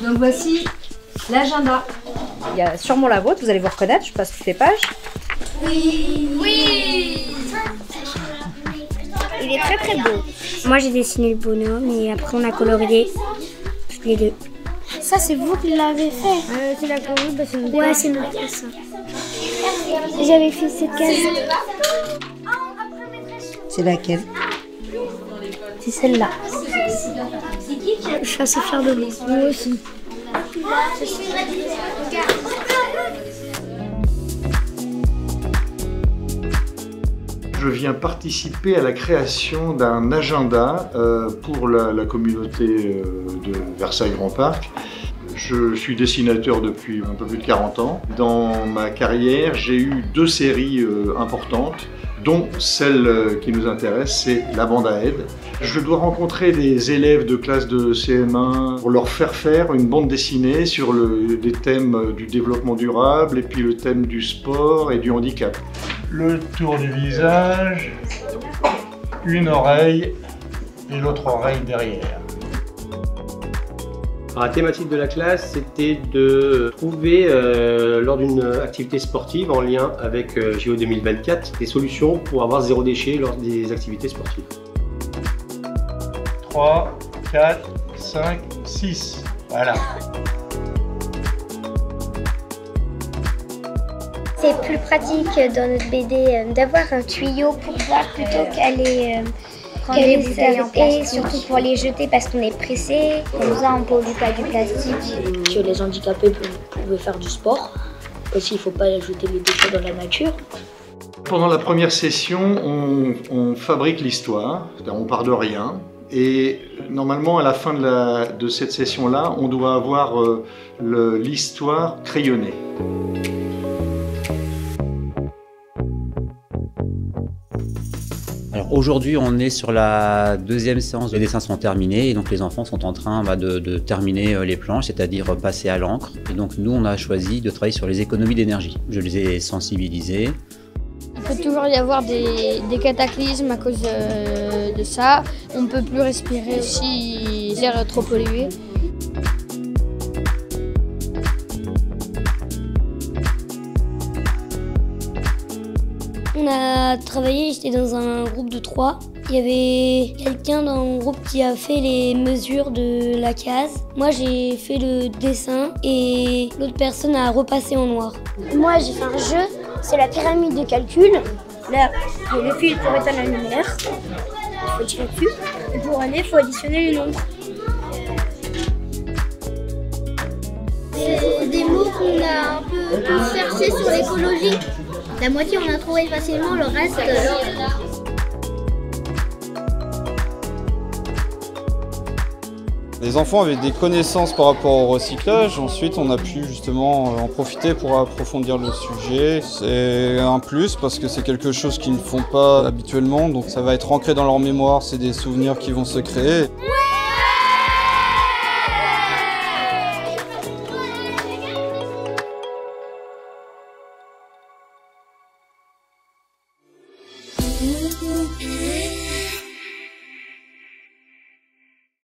Donc voici l'agenda. Il y a sûrement la vôtre, vous allez vous reconnaître, je passe toutes les pages. Oui. Oui. Il est très très beau. Moi j'ai dessiné le bonhomme et après on a colorié les deux. Ça c'est vous qui l'avez fait. C'est la colorie, bah, c'est notre ouais, c'est notre case. J'avais fait cette case. C'est laquelle? C'est celle-là. Je suis assez fière de moi. Moi aussi. Je viens participer à la création d'un agenda pour la communauté de Versailles-Grand Parc. Je suis dessinateur depuis un peu plus de 40 ans. Dans ma carrière, j'ai eu 2 séries importantes, dont celle qui nous intéresse, c'est la bande à aide. Je dois rencontrer des élèves de classe de CM1 pour leur faire une bande dessinée sur des thèmes du développement durable et puis le thème du sport et du handicap. Le tour du visage, une oreille et l'autre oreille derrière. La thématique de la classe, c'était de trouver, lors d'une activité sportive en lien avec JO 2024, des solutions pour avoir 0 déchet lors des activités sportives. 3, 4, 5, 6. Voilà. C'est plus pratique dans notre BD d'avoir un tuyau pour boire plutôt qu'aller des bouteilles en plastique. et surtout pour les jeter parce qu'on est pressé. Comme ça on pollue pas du plastique. Que les handicapés pouvaient faire du sport. Aussi il ne faut pas jeter les déchets dans la nature. Pendant la première session, on fabrique l'histoire, on part de rien. Et normalement, à la fin de cette session-là, on doit avoir l'histoire crayonnée. Alors aujourd'hui, on est sur la 2e séance. Les dessins sont terminés et donc les enfants sont en train de terminer les planches, c'est-à-dire passer à l'encre. Et donc nous, on a choisi de travailler sur les économies d'énergie. Je les ai sensibilisés. Il peut toujours y avoir des cataclysmes à cause de ça. On ne peut plus respirer si l'air est trop pollué. On a travaillé, j'étais dans un groupe de 3. Il y avait quelqu'un dans mon groupe qui a fait les mesures de la case. Moi j'ai fait le dessin et l'autre personne a repassé en noir. Moi j'ai fait un jeu, c'est la pyramide de calcul. Là, il y a le fil pour éteindre la lumière. Il faut tirer dessus. Et pour aller, il faut additionner les nombres. C'est des mots qu'on a un peu cherché sur l'écologie. La moitié on a trouvé facilement, le reste... Les enfants avaient des connaissances par rapport au recyclage, ensuite on a pu justement en profiter pour approfondir le sujet. C'est un plus parce que c'est quelque chose qu'ils ne font pas habituellement, donc ça va être ancré dans leur mémoire, c'est des souvenirs qui vont se créer. Ouais.